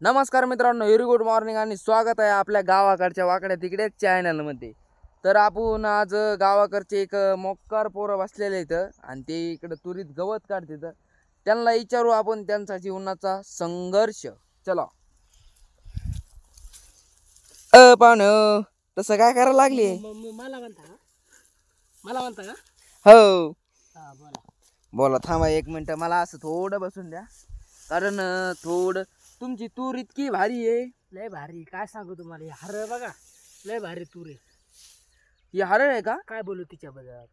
नमस्कार मित्रांनो, very good morning आणि स्वागत आहे आपल्या गावाकडच्या वाकड्या तिकडे चॅनलमध्ये। तर आपण आज गावाकडचे एक मोक्कार पोरं बसलेले इथं आणि ते इकडे तुरीत गवत काढते, तर त्यांना विचारू आपण त्यांचा जीवनाचा संघर्ष। चला पाहुणं, तसं काय करायला लागली? मला म्हणता का? हो बोला बोला, थांबा एक मिनिट, मला असं थोडं बसून द्या, कारण थोडं तुमची तूर इतकी भारी आहे, लय भारी। काय सांगू तुम्हाला, हरळ बघा, लय भारी तूर आहे। ही हरळ आहे का? काय बोलू तिच्याबद्दल?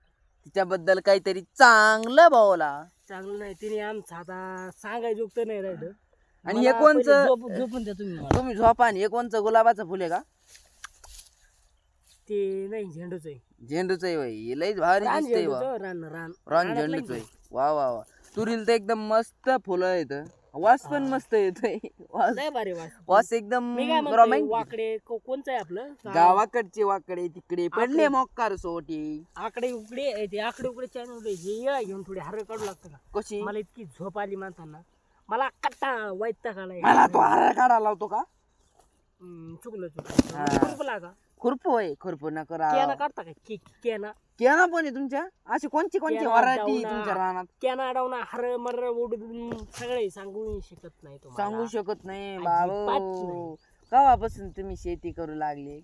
तिच्याबद्दल काहीतरी चांगलं बोला। चांगलं नाही, तिने आमचं आता सांगायचं तर नाही राहिलं। आणि हे कोणचं? झोपून द्या तुम्ही मला। तुम्ही झोपा। आणि हे कोणचं गुलाबाचं फुल आहे का? ते नाही, झेंडूच आहे। झेंडूचं आहे होय? हे लय भारी दिसतंय वा। रान रान रान झेंडूचं आहे। वा वा वा, तुरीला तर एकदम मस्त फुलं आहेत, वास पण मस्त येतोय। लय भारी वास। वास एकदम मी काय म्हणतो, रोमॅन्टिक। वाकडे कोणचं आहे आपलं? गावाकडचे वाकडे तिकडे पडले मोक्कार सोटी, आकडे उकडे, ते आकडे उकडे चॅनल हे घेऊन थोडी हरळ काढू लागतं का? कशी? मला इतकी झोप आली माणसांना, मला कट्टा वैताग आलाय। मला तो हरळ काढायला लावतो का? चुकलं खुरपला का? खुरपू आहे, खुरपू न करा। कॅना काढता का? कॅना केना पण आहे तुमच्या? अशी कोणची केना, व्हरायटी डावना. तुमच्या रानात? कॅना अडवणं, हर मर उडून सगळे सांगू शकत नाही तुम्हाला। सांगू शकत नाही अजिबात बाबू। नाही। केव्हापासून तुम्ही शेती करू लागले?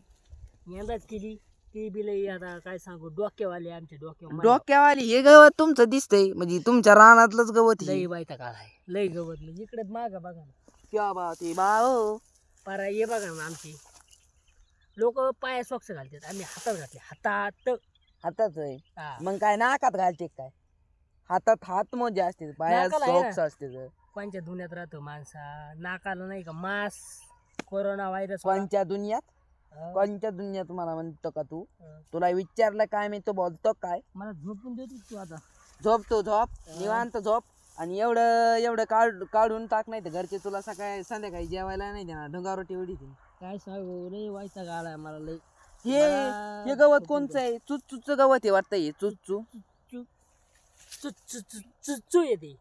यंदाच केली ती बी लई, आता काय सांगू, डोक्यावाले आमच्या डोक्यावाली हे गवत तुमचं दिसतंय, म्हणजे तुमच्या रानातलंच गवत लई बायता काढाय, लई गवत म्हणजे इकडे माग बघा ना, क्या बात आहे बाओ। पारा ये बघा ना, आमची लोक पाया सॉक्स घालतात, आम्ही हातात घातले, हातात। हातात आहे? हा. मग काय नाकात घालते काय? हातात हात मोजे असते, पायात नाकाला आहे सॉक्स ना. असते। कोणच्या धुण्यात राहतो माणसा, नाकाला नाही का मास्क, कोरोना व्हायरस। कोणच्या दुनियात? कोणच्या दुनियात मला म्हणतो का तू? तुला विचारलं काय, मी तो बोलतो काय? मला झोपून देतो तू आता? झोप निवांत झोप। आणि एवढं काढून टाक, नाही तर घरचे तुला सकाळी संध्याकाळी जेवायला नाही देणार, ढुंगारोटी एवढी ती। काय सांगू, लई वैताग आलाय मला लई। हे गवत कोणचं आहे? चुच्चूचं गवत आहे वाटतं हे। चुच्चू चुच्चू येते।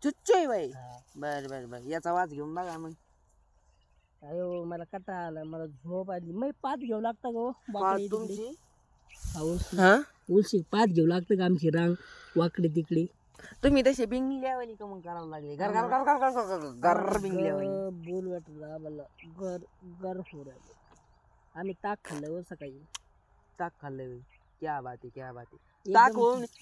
चुच्चू आहे बाई? बर बर बर, याचा वास घेऊन बघा मग। अयो मला कटा आला, मला झोप आली। मी पात घेऊ लागता गो तुमची उलशी पात घेऊ लागतं का आमची रांग वाकडे तिकडे? तुम्ही तसे बिंगल्यावानी का मग करायला लागले? गर गर गर गर गर गर गर बिंगल्यावानी बोल वाटलं मला, गर गर हो राहिलं। आम्ही ताक खाल्लं वर सकाळी। ताक खाल्लंय बाई? क्या बात आहे, क्या बात आहे। ताक होऊन इथं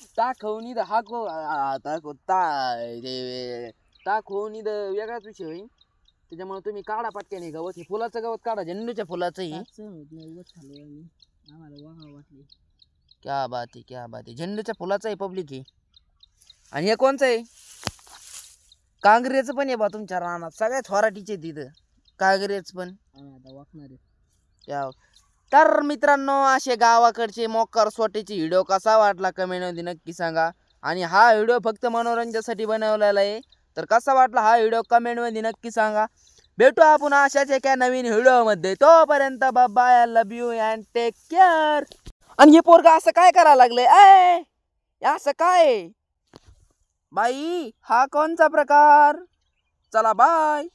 ताक होऊन इथं वेगळाच विषय होईल, त्याच्यामुळे तुम्ही काढा पटक्याने गवत। हे फुलाचं गवत काढा, झेंडूच्या फुलाचं हे। आम्हाला वाहा वाटली। क्या बात आहे, क्या बात आहे। झेंडूच्या फुलाचं आहे पब्लिक हे। आणि हे कोणचं आहे? कांगरेचं पण आहे बा तुमच्या रानात, सगळ्यात व्हरायटीचे तिथं कांगरेच पण। तर मित्रांनो, असे गावाकडचे मोक्कार सोटेचे व्हिडिओ कसा वाटला कमेंटमध्ये नक्की सांगा। आणि हा व्हिडिओ फक्त मनोरंजनासाठी बनवलेला आहे, तर कसा वाटला हा व्हिडिओ कमेंटमध्ये नक्की सांगा। भेटू आपण अशाच एका नवीन व्हिडिओमध्ये, तोपर्यंत bye bye, love you and take care. आणि हे पोरगा असं काय करायला लागलंय? असं काय बाई, हा कोणचा प्रकार? चला बाय।